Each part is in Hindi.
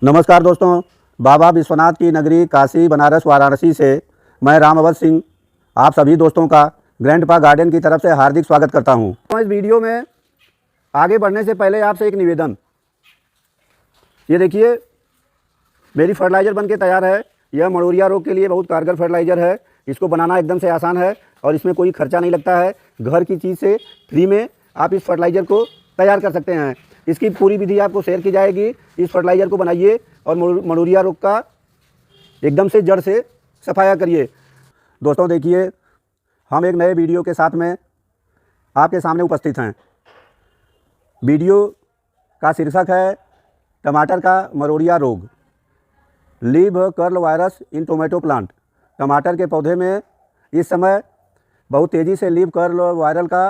नमस्कार दोस्तों, बाबा विश्वनाथ की नगरी काशी बनारस वाराणसी से मैं राम अवध सिंह आप सभी दोस्तों का ग्रैंडपा गार्डन की तरफ से हार्दिक स्वागत करता हूं। तो इस वीडियो में आगे बढ़ने से पहले आपसे एक निवेदन, ये देखिए मेरी फर्टिलाइज़र बन के तैयार है। यह मड़ोरिया रोग के लिए बहुत कारगर फर्टिलाइज़र है। इसको बनाना एकदम से आसान है और इसमें कोई खर्चा नहीं लगता है। घर की चीज़ से फ्री में आप इस फर्टिलाइज़र को तैयार कर सकते हैं। इसकी पूरी विधि आपको शेयर की जाएगी। इस फर्टिलाइज़र को बनाइए और मड़ोरिया रोग का एकदम से जड़ से सफाया करिए। दोस्तों देखिए, हम एक नए वीडियो के साथ में आपके सामने उपस्थित हैं। वीडियो का शीर्षक है टमाटर का मड़ोरिया रोग, leaf curl virus in tomato plant. टमाटर के पौधे में इस समय बहुत तेज़ी से लीफ कर्ल वायरल का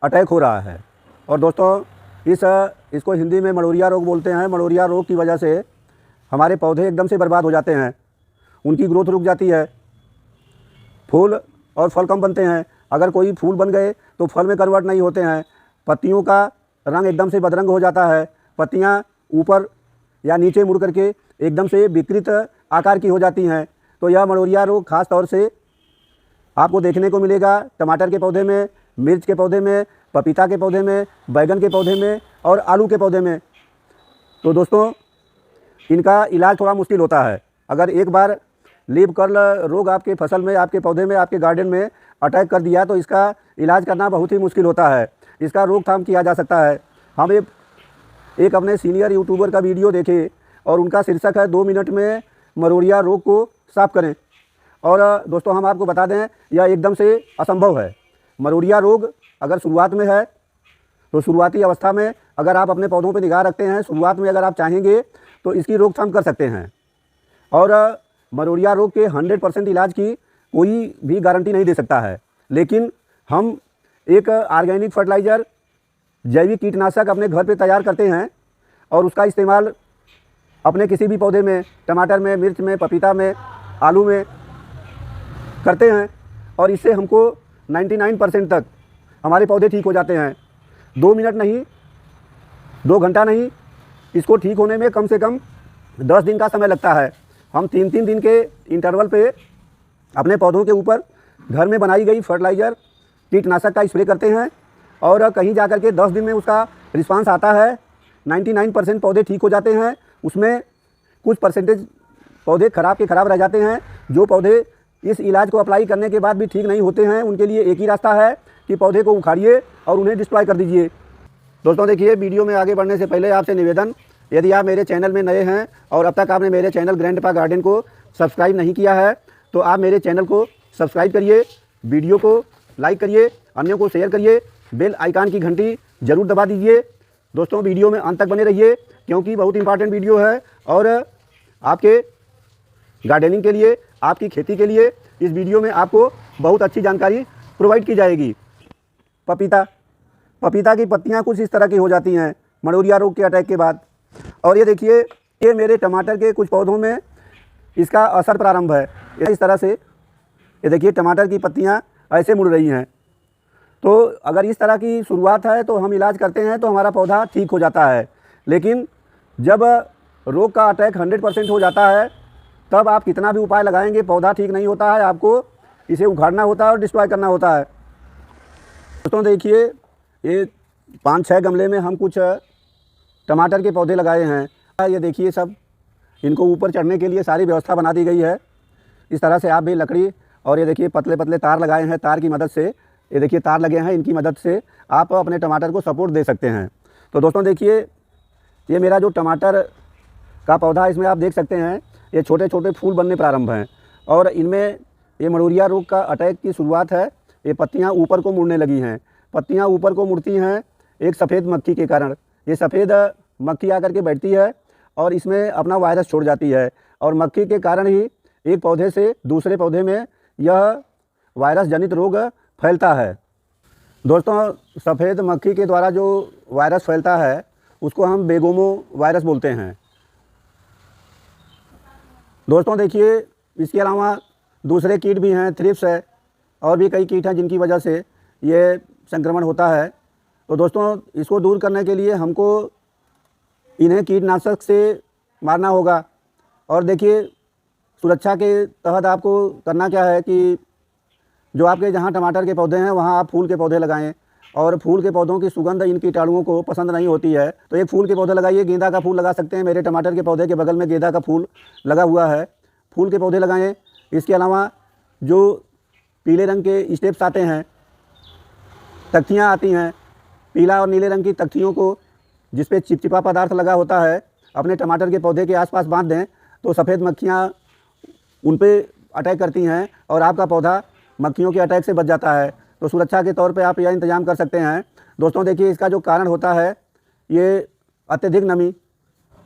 अटैक हो रहा है। और दोस्तों इसको हिंदी में मड़ोरिया रोग बोलते हैं। मड़ोरिया रोग की वजह से हमारे पौधे एकदम से बर्बाद हो जाते हैं, उनकी ग्रोथ रुक जाती है, फूल और फल कम बनते हैं। अगर कोई फूल बन गए तो फल में कन्वर्ट नहीं होते हैं। पत्तियों का रंग एकदम से बदरंग हो जाता है। पत्तियां ऊपर या नीचे मुड़ करके एकदम से विकृत आकार की हो जाती हैं। तो यह मड़ोरिया रोग खास तौर से आपको देखने को मिलेगा टमाटर के पौधे में, मिर्च के पौधे में, पपीता के पौधे में, बैगन के पौधे में और आलू के पौधे में। तो दोस्तों इनका इलाज थोड़ा मुश्किल होता है। अगर एक बार लीफ कर्ल रोग आपके फसल में, आपके पौधे में, आपके गार्डन में अटैक कर दिया तो इसका इलाज करना बहुत ही मुश्किल होता है। इसका रोकथाम किया जा सकता है। हम एक अपने सीनियर यूट्यूबर का वीडियो देखे और उनका शीर्षक है 2 मिनट में मड़ोरिया रोग को साफ करें। और दोस्तों हम आपको बता दें, यह एकदम से असंभव है। मड़ोरिया रोग अगर शुरुआत में है तो शुरुआती अवस्था में अगर आप अपने पौधों पर निगाह रखते हैं, शुरुआत में अगर आप चाहेंगे तो इसकी रोकथाम कर सकते हैं। और मड़ोरिया रोग के 100% इलाज की कोई भी गारंटी नहीं दे सकता है, लेकिन हम एक ऑर्गेनिक फर्टिलाइज़र, जैविक कीटनाशक अपने घर पे तैयार करते हैं और उसका इस्तेमाल अपने किसी भी पौधे में, टमाटर में, मिर्च में, पपीता में, आलू में करते हैं और इससे हमको 99% तक हमारे पौधे ठीक हो जाते हैं। 2 मिनट नहीं, 2 घंटा नहीं, इसको ठीक होने में कम से कम 10 दिन का समय लगता है। हम 3-3 दिन के इंटरवल पे अपने पौधों के ऊपर घर में बनाई गई फर्टिलाइज़र, कीटनाशक का स्प्रे करते हैं और कहीं जा कर के 10 दिन में उसका रिस्पांस आता है। 99% पौधे ठीक हो जाते हैं। उसमें कुछ परसेंटेज पौधे ख़राब के ख़राब रह जाते हैं। जो पौधे इस इलाज को अप्लाई करने के बाद भी ठीक नहीं होते हैं, उनके लिए एक ही रास्ता है कि पौधे को उखाड़िए और उन्हें डिस्ट्रॉय कर दीजिए। दोस्तों देखिए, वीडियो में आगे बढ़ने से पहले आपसे निवेदन, यदि आप मेरे चैनल में नए हैं और अब तक आपने मेरे चैनल ग्रैंडपा गार्डन को सब्सक्राइब नहीं किया है तो आप मेरे चैनल को सब्सक्राइब करिए, वीडियो को लाइक करिए, अन्यों को शेयर करिए, बेल आइकन की घंटी ज़रूर दबा दीजिए। दोस्तों वीडियो में अंत तक बने रहिए क्योंकि बहुत इंपॉर्टेंट वीडियो है और आपके गार्डनिंग के लिए, आपकी खेती के लिए इस वीडियो में आपको बहुत अच्छी जानकारी प्रोवाइड की जाएगी। पपीता की पत्तियां कुछ इस तरह की हो जाती हैं मड़ोरिया रोग के अटैक के बाद। और ये देखिए, ये मेरे टमाटर के कुछ पौधों में इसका असर प्रारंभ है। इस तरह से ये देखिए टमाटर की पत्तियां ऐसे मुड़ रही हैं। तो अगर इस तरह की शुरुआत है तो हम इलाज करते हैं तो हमारा पौधा ठीक हो जाता है। लेकिन जब रोग का अटैक 100% हो जाता है तब आप कितना भी उपाय लगाएंगे, पौधा ठीक नहीं होता है। आपको इसे उखाड़ना होता है और डिस्ट्रॉय करना होता है। दोस्तों देखिए, ये 5-6 गमले में हम कुछ टमाटर के पौधे लगाए हैं। ये देखिए सब, इनको ऊपर चढ़ने के लिए सारी व्यवस्था बना दी गई है। इस तरह से आप भी लकड़ी और ये देखिए पतले पतले तार लगाए हैं। तार की मदद से, ये देखिए तार लगे हैं, इनकी मदद से आप अपने टमाटर को सपोर्ट दे सकते हैं। तो दोस्तों देखिए, ये मेरा जो टमाटर का पौधा, इसमें आप देख सकते हैं ये छोटे छोटे फूल बनने प्रारंभ हैं और इनमें ये मड़ोरिया रोग का अटैक की शुरुआत है। ये पत्तियां ऊपर को मुड़ने लगी हैं। पत्तियां ऊपर को मुड़ती हैं एक सफ़ेद मक्खी के कारण। ये सफ़ेद मक्खी आकर के बैठती है और इसमें अपना वायरस छोड़ जाती है और मक्खी के कारण ही एक पौधे से दूसरे पौधे में यह वायरस जनित रोग फैलता है। दोस्तों सफ़ेद मक्खी के द्वारा जो वायरस फैलता है उसको हम बेगोमो वायरस बोलते हैं। दोस्तों देखिए, इसके अलावा दूसरे कीट भी हैं, थ्रिप्स है और भी कई कीट हैं जिनकी वजह से ये संक्रमण होता है। तो दोस्तों इसको दूर करने के लिए हमको इन्हें कीटनाशक से मारना होगा। और देखिए सुरक्षा के तहत आपको करना क्या है कि जो आपके जहाँ टमाटर के पौधे हैं वहाँ आप फूल के पौधे लगाएं। और फूल के पौधों की सुगंध इन कीटाणुओं को पसंद नहीं होती है, तो एक फूल के पौधे लगाइए। गेंदा का फूल लगा सकते हैं, मेरे टमाटर के पौधे के बगल में गेंदा का फूल लगा हुआ है, फूल के पौधे लगाएं। इसके अलावा जो पीले रंग के स्टेप्स आते हैं, तख्तियाँ आती हैं, पीला और नीले रंग की तख्तियों को जिस पे चिपचिपा पदार्थ लगा होता है, अपने टमाटर के पौधे के आसपास बांध दें तो सफ़ेद मक्खियाँ उन पे अटैक करती हैं और आपका पौधा मक्खियों के अटैक से बच जाता है। तो सुरक्षा के तौर पे आप यह इंतजाम कर सकते हैं। दोस्तों देखिए इसका जो कारण होता है ये अत्यधिक नमी,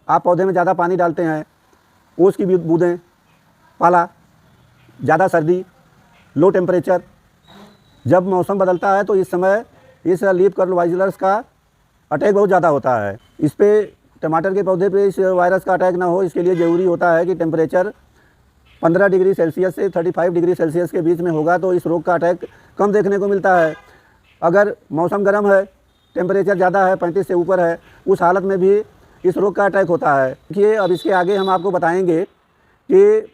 आप पौधे में ज़्यादा पानी डालते हैं, ओस की बूंदें, पाला, ज़्यादा सर्दी, लो टेम्परेचर। जब मौसम बदलता है तो इस समय इस लीफ कर्ल वाइलर्स का अटैक बहुत ज़्यादा होता है। इस पर टमाटर के पौधे पे इस वायरस का अटैक ना हो, इसके लिए ज़रूरी होता है कि टेम्परेचर 15 डिग्री सेल्सियस से 35 डिग्री सेल्सियस के बीच में होगा तो इस रोग का अटैक कम देखने को मिलता है। अगर मौसम गर्म है, टेम्परेचर ज़्यादा है, 35 से ऊपर है, उस हालत में भी इस रोग का अटैक होता है। देखिए अब इसके आगे हम आपको बताएंगे कि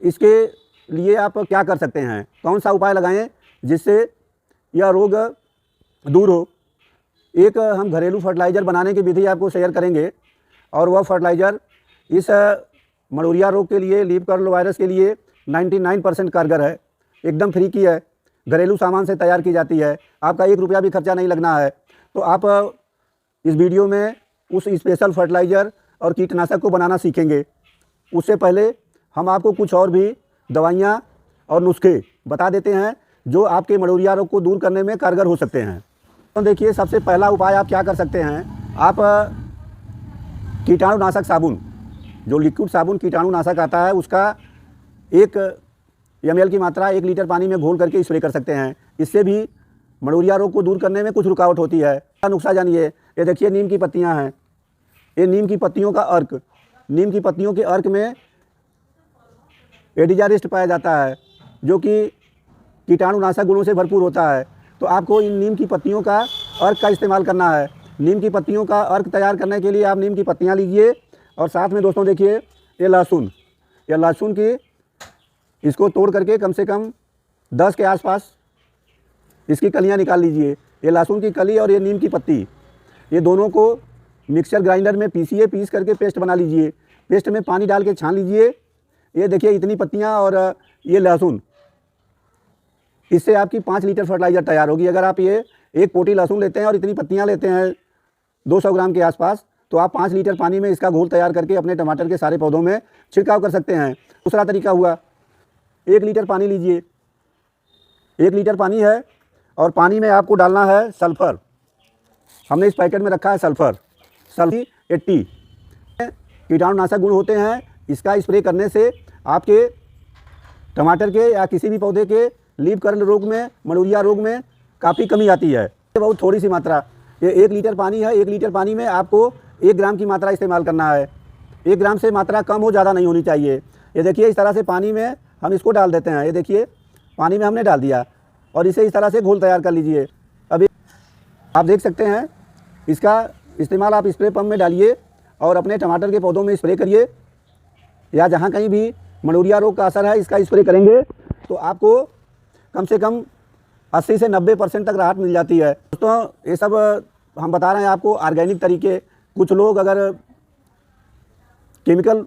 इसके लिए आप क्या कर सकते हैं, कौन सा उपाय लगाएं जिससे यह रोग दूर हो। एक हम घरेलू फर्टिलाइज़र बनाने की विधि आपको शेयर करेंगे और वह फर्टिलाइज़र इस मलेरिया रोग के लिए, लीफ कर्ल वायरस के लिए 99% कारगर है, एकदम फ्री की है, घरेलू सामान से तैयार की जाती है, आपका 1 रुपया भी खर्चा नहीं लगना है। तो आप इस वीडियो में उस स्पेशल फर्टिलाइज़र और कीटनाशक को बनाना सीखेंगे। उससे पहले हम आपको कुछ और भी दवाइयाँ और नुस्खे बता देते हैं जो आपके मलेरिया रोग को दूर करने में कारगर हो सकते हैं। तो देखिए सबसे पहला उपाय आप क्या कर सकते हैं, आप कीटाणुनाशक साबुन, जो लिक्विड साबुन कीटाणुनाशक आता है उसका 1 ml की मात्रा 1 लीटर पानी में घोल करके स्प्रे कर सकते हैं। इससे भी मलेरिया रोग को दूर करने में कुछ रुकावट होती है। नुस्खा जानिए, ये देखिए नीम की पत्तियां हैं, ये नीम की पत्तियों का अर्क, नीम की पत्तियों के अर्क में एडिजारिस्ट पाया जाता है जो कि कीटाणुनाशक गुणों से भरपूर होता है। तो आपको इन नीम की पत्तियों का अर्क का इस्तेमाल करना है। नीम की पत्तियों का अर्क तैयार करने के लिए आप नीम की पत्तियां लीजिए और साथ में दोस्तों देखिए ये लहसुन, ये लहसुन की इसको तोड़ करके कम से कम 10 के आसपास इसकी कलियां निकाल लीजिए। ये लहसुन की कली और ये नीम की पत्ती, ये दोनों को मिक्सचर ग्राइंडर में पीसिए, पीस करके पेस्ट बना लीजिए। पेस्ट में पानी डाल के छान लीजिए। ये देखिए इतनी पत्तियां और ये लहसुन, इससे आपकी 5 लीटर फर्टिलाइज़र तैयार होगी। अगर आप ये 1 पोटी लहसुन लेते हैं और इतनी पत्तियां लेते हैं 200 ग्राम के आसपास, तो आप 5 लीटर पानी में इसका घोल तैयार करके अपने टमाटर के सारे पौधों में छिड़काव कर सकते हैं। दूसरा तरीका हुआ, 1 लीटर पानी लीजिए, 1 लीटर पानी है और पानी में आपको डालना है सल्फ़र। हमने इस पैकेट में रखा है सल्फ़र 80 कीटाणुनाशक गुण होते हैं। इसका स्प्रे करने से आपके टमाटर के या किसी भी पौधे के लीफ कर्ल रोग में, मलेरिया रोग में काफ़ी कमी आती है। बहुत थोड़ी सी मात्रा, ये 1 लीटर पानी है, 1 लीटर पानी में आपको 1 ग्राम की मात्रा इस्तेमाल करना है। 1 ग्राम से मात्रा कम हो, ज़्यादा नहीं होनी चाहिए। ये देखिए इस तरह से पानी में हम इसको डाल देते हैं। ये देखिए पानी में हमने डाल दिया और इसे इस तरह से घोल तैयार कर लीजिए। अभी आप देख सकते हैं इसका इस्तेमाल आप स्प्रे पंप में डालिए और अपने टमाटर के पौधों में स्प्रे करिए, या जहाँ कहीं भी मलेरिया रोग का असर है इसका स्प्रे करेंगे तो आपको कम से कम 80 से 90% तक राहत मिल जाती है। दोस्तों ये सब हम बता रहे हैं आपको ऑर्गेनिक तरीके। कुछ लोग अगर केमिकल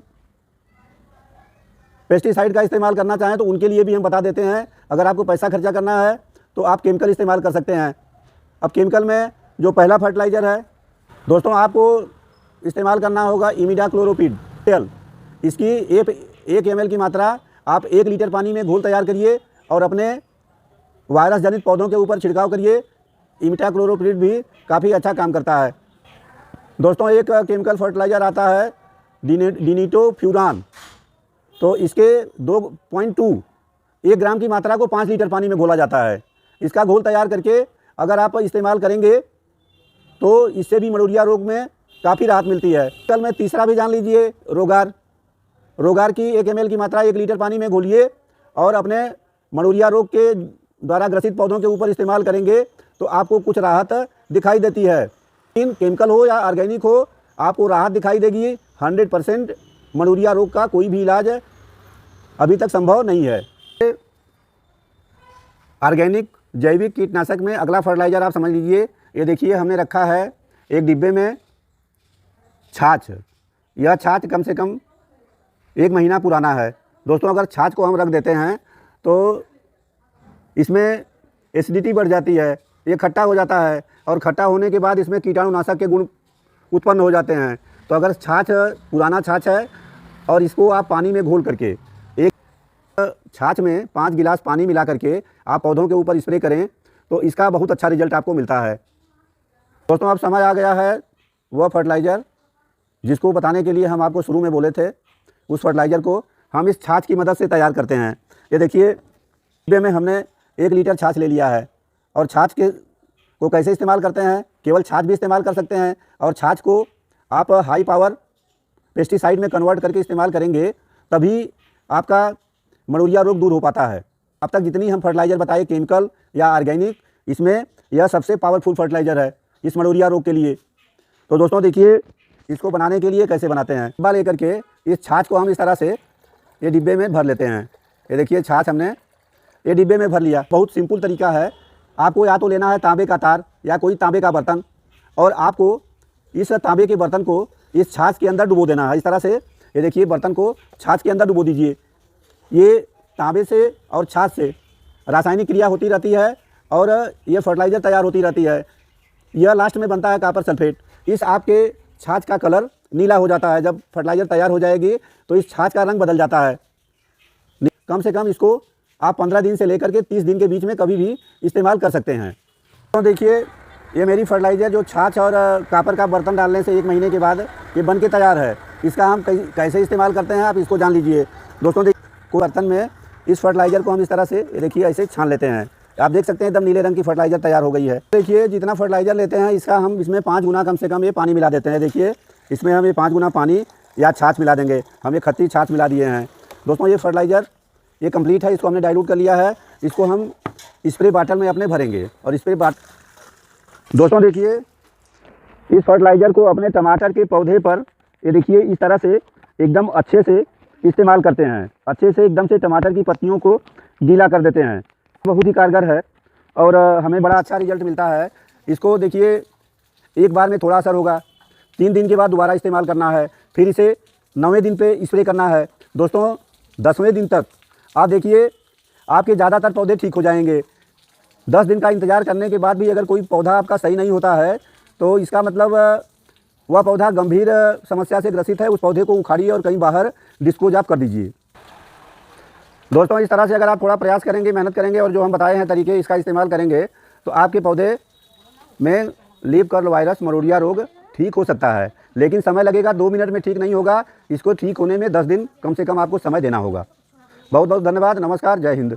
पेस्टिसाइड का इस्तेमाल करना चाहें तो उनके लिए भी हम बता देते हैं। अगर आपको पैसा खर्चा करना है तो आप केमिकल इस्तेमाल कर सकते हैं। अब केमिकल में जो पहला फर्टिलाइज़र है दोस्तों, आपको इस्तेमाल करना होगा इमिडाक्लोरोपिड तेल। इसकी 1 ml की मात्रा आप 1 लीटर पानी में घोल तैयार करिए और अपने वायरस जनित पौधों के ऊपर छिड़काव करिए। इमिडाक्लोरोपिड भी काफ़ी अच्छा काम करता है। दोस्तों एक केमिकल फर्टिलाइज़र आता है डिनिटोफ्यूरान, तो इसके 2.2 1 ग्राम की मात्रा को 5 लीटर पानी में घोला जाता है। इसका घोल तैयार करके अगर आप इस्तेमाल करेंगे तो इससे भी मलेरिया रोग में काफ़ी राहत मिलती है। कल में तीसरा भी जान लीजिए, रोगार की 1 ml की मात्रा 1 लीटर पानी में घोलिए और अपने मलेरिया रोग के द्वारा ग्रसित पौधों के ऊपर इस्तेमाल करेंगे तो आपको कुछ राहत दिखाई देती है। केमिकल हो या ऑर्गेनिक हो, आपको राहत दिखाई देगी, 100% मलेरिया रोग का कोई भी इलाज अभी तक संभव नहीं है। ऑर्गेनिक जैविक कीटनाशक में अगला फर्टिलाइज़र आप समझ लीजिए, ये देखिए हमने रखा है एक डिब्बे में छाछ। यह छाछ कम से कम 1 महीना पुराना है। दोस्तों, अगर छाछ को हम रख देते हैं तो इसमें एसिडिटी बढ़ जाती है, ये खट्टा हो जाता है और खट्टा होने के बाद इसमें कीटाणुनाशक के गुण उत्पन्न हो जाते हैं। तो अगर छाछ पुराना छाछ है और इसको आप पानी में घोल करके, एक छाछ में 5 गिलास पानी मिला करके आप पौधों के ऊपर स्प्रे करें तो इसका बहुत अच्छा रिजल्ट आपको मिलता है। दोस्तों, अब समय आ गया है वह फर्टिलाइज़र जिसको बताने के लिए हम आपको शुरू में बोले थे। उस फर्टिलाइज़र को हम इस छाछ की मदद से तैयार करते हैं। ये देखिए डिब्बे में हमने 1 लीटर छाछ ले लिया है और छाछ को कैसे इस्तेमाल करते हैं, केवल छाछ भी इस्तेमाल कर सकते हैं और छाछ को आप हाई पावर पेस्टिसाइड में कन्वर्ट करके इस्तेमाल करेंगे तभी आपका मलेरिया रोग दूर हो पाता है। अब तक जितनी हम फर्टिलाइज़र बताए केमिकल या ऑर्गेनिक, इसमें यह सबसे पावरफुल फर्टिलाइज़र है इस मलेरिया रोग के लिए। तो दोस्तों देखिए इसको बनाने के लिए कैसे बनाते हैं। डिब्बा लेकर के इस छाछ को हम इस तरह से ये डिब्बे में भर लेते हैं। ये देखिए छाछ हमने ये डिब्बे में भर लिया। बहुत सिंपल तरीका है। आपको या तो लेना है तांबे का तार या कोई तांबे का बर्तन और आपको इस तांबे के बर्तन को इस छाछ के अंदर डुबो देना है। इस तरह से ये देखिए बर्तन को छाछ के अंदर डुबो दीजिए। ये तांबे से और छाछ से रासायनिक क्रिया होती रहती है और ये फर्टिलाइज़र तैयार होती रहती है। यह लास्ट में बनता है कॉपर सल्फेट। इस आपके छाछ का कलर नीला हो जाता है। जब फर्टिलाइज़र तैयार हो जाएगी तो इस छाछ का रंग बदल जाता है। कम से कम इसको आप 15 दिन से लेकर के 30 दिन के बीच में कभी भी इस्तेमाल कर सकते हैं। तो देखिए ये मेरी फर्टिलाइज़र जो छाछ और कॉपर का बर्तन डालने से 1 महीने के बाद ये बन के तैयार है। इसका हम कैसे इस्तेमाल करते हैं आप इसको जान लीजिए। दोस्तों देखिए बर्तन में इस फर्टिलाइज़र को हम इस तरह से देखिए ऐसे छान लेते हैं। आप देख सकते हैं एकदम नीले रंग की फर्टिलाइज़र तैयार हो गई है। देखिए जितना फर्टिलाइज़र लेते हैं इसका हम इसमें 5 गुना कम से कम ये पानी मिला देते हैं। देखिए इसमें हम ये 5 गुना पानी या छाछ मिला देंगे। हम ये खट्टी छाछ मिला दिए हैं। दोस्तों ये फर्टिलाइज़र ये कंप्लीट है। इसको हमने डाइल्यूट कर लिया है। इसको हम स्प्रे बाटल में अपने भरेंगे और स्प्रे दोस्तों देखिए इस फर्टिलाइज़र को अपने टमाटर के पौधे पर ये देखिए इस तरह से एकदम अच्छे से इस्तेमाल करते हैं। अच्छे से एकदम से टमाटर की पत्तियों को गीला कर देते हैं। बहुत ही कारगर है और हमें बड़ा अच्छा रिजल्ट मिलता है। इसको देखिए एक बार में थोड़ा असर होगा, 3 दिन के बाद दोबारा इस्तेमाल करना है, फिर इसे 9वें दिन पे स्प्रे करना है। दोस्तों 10वें दिन तक आप देखिए आपके ज़्यादातर पौधे ठीक हो जाएंगे। 10 दिन का इंतज़ार करने के बाद भी अगर कोई पौधा आपका सही नहीं होता है तो इसका मतलब वह पौधा गंभीर समस्या से ग्रसित है। उस पौधे को उखाड़िए और कहीं बाहर डिस्पोज आप कर दीजिए। दोस्तों इस तरह से अगर आप थोड़ा प्रयास करेंगे, मेहनत करेंगे और जो हम बताए हैं तरीके इसका इस्तेमाल करेंगे तो आपके पौधे में लीफ कर्ल वायरस मलेरिया रोग ठीक हो सकता है। लेकिन समय लगेगा, 2 मिनट में ठीक नहीं होगा। इसको ठीक होने में 10 दिन कम से कम आपको समय देना होगा। बहुत बहुत धन्यवाद। नमस्कार। जय हिंद।